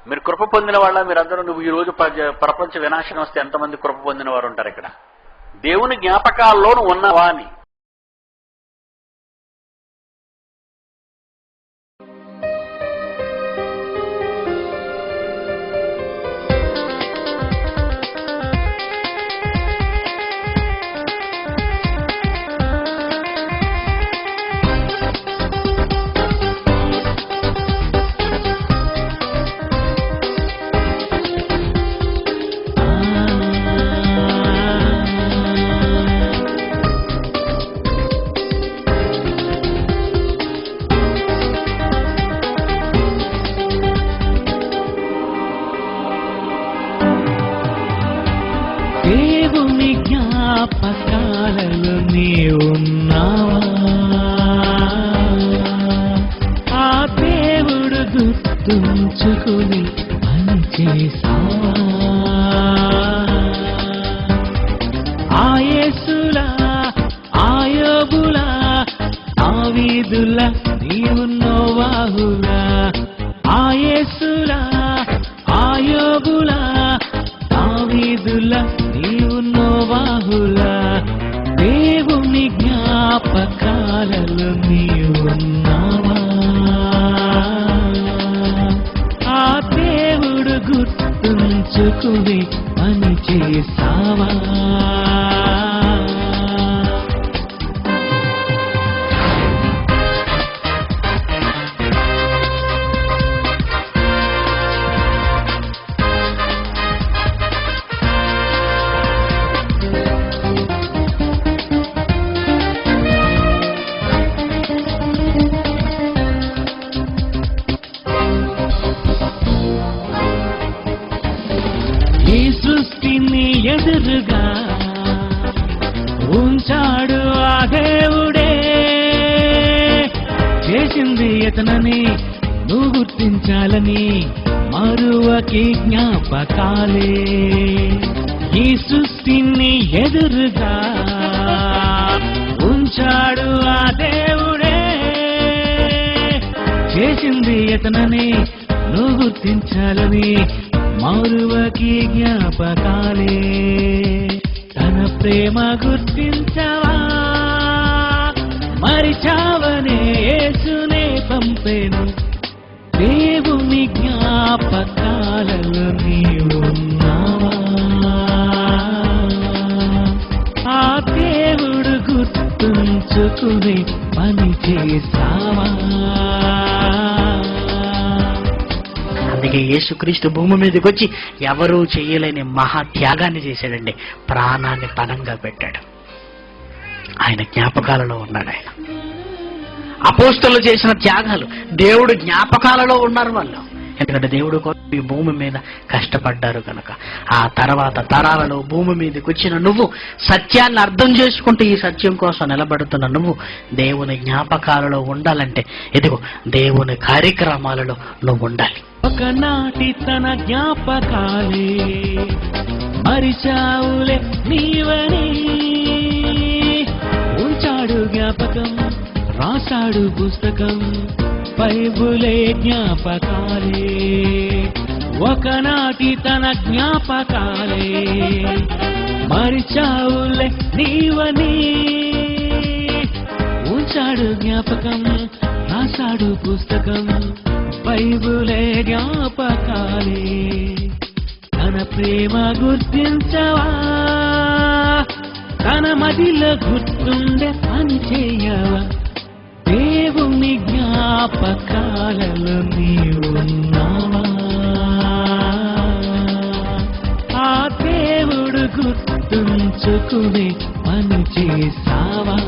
మీరు కృప పొందిన వాళ్ళ మీరందరూ నువ్వు ఈ రోజు ప్రపంచ వినాశనం వస్తే ఎంతమంది కృప పొందిన వారు ఉంటారు ఇక్కడ? దేవుని జ్ఞాపకాల్లో నువ్వు ఉన్నవా అని. దేవుని జ్ఞాపకాలలో నీవున్నావా? ఆ దేవుడు గుర్తుంచుకుని పని చేసావా? ఆ యేసులా, ఆ యోబులా, దావీదులా, నీవు నోవాహులా. ఆ యేసులా, ఆ యోబులా, దావీదులా, నీవు నోవాహులా. దేవుని జ్ఞాపకాలలో నీవున్నావా? ఆ దేవుడు గుర్తుంచుకుని పని చేసావా? ఈ సృష్టిని ఎదురుగా ఉంచాడు ఆ దేవుడే. చేసింది ఇతనని నువ్వు గుర్తించాలని మరువకి జ్ఞాపకాలే. ఈ సృష్టిని ఎదురుగా ఉంచాడు ఆ దేవుడే. చేసింది ఇతనని నువ్వు గుర్తించాలని మరువకి జ్ఞాపకాలే. తన ప్రేమ గుర్తించవా? మరిచావనే యేసునే పంపెను. దేవుని జ్ఞాపకాలలో నీవున్నావా? ఆ దేవుడు గుర్తుంచుకుని పని చేసావా? అందుకే యేసుక్రీస్తు భూమి మీదకి వచ్చి ఎవరూ చేయలేని మహాత్యాగాన్ని చేశాడండి. ప్రాణాన్ని పణంగా పెట్టాడు. ఆయన జ్ఞాపకాలలో ఉన్నాడు. ఆయన అపోస్తలులు చేసిన త్యాగాలు దేవుడు జ్ఞాపకాలలో ఉన్నారు వాళ్ళు. ఎందుకంటే దేవుడు కోసం ఈ భూమి మీద కష్టపడ్డారు కనుక. ఆ తర్వాత తరాలలో భూమి మీదకి వచ్చిన నువ్వు సత్యాన్ని అర్థం చేసుకుంటూ ఈ సత్యం కోసం నిలబడుతున్న నువ్వు దేవుని జ్ఞాపకాలలో ఉండాలంటే ఇదిగో దేవుని కార్యక్రమాలలో నువ్వు ఉండాలి. ఒకనాటి తన జ్ఞాపకాలే మరిచావులే నీవని ఉంచాడు జ్ఞాపకం, రాశాడు పుస్తకం, బైబులే జ్ఞాపకాలే. ఒకనాటి తన జ్ఞాపకాలే మరిచావులే నీవని ఉంచాడు జ్ఞాపకం, రాశాడు పుస్తకం, బైబులే జ్ఞాపకాలే. తన ప్రేమ గుర్తించవా? తన మదిలో గుర్తుండే పని చేయవా? దేవుని జ్ఞాపకాలలో నీవున్నావా? ఆ దేవుడు గుర్తుంచుకుని పని చేసావా?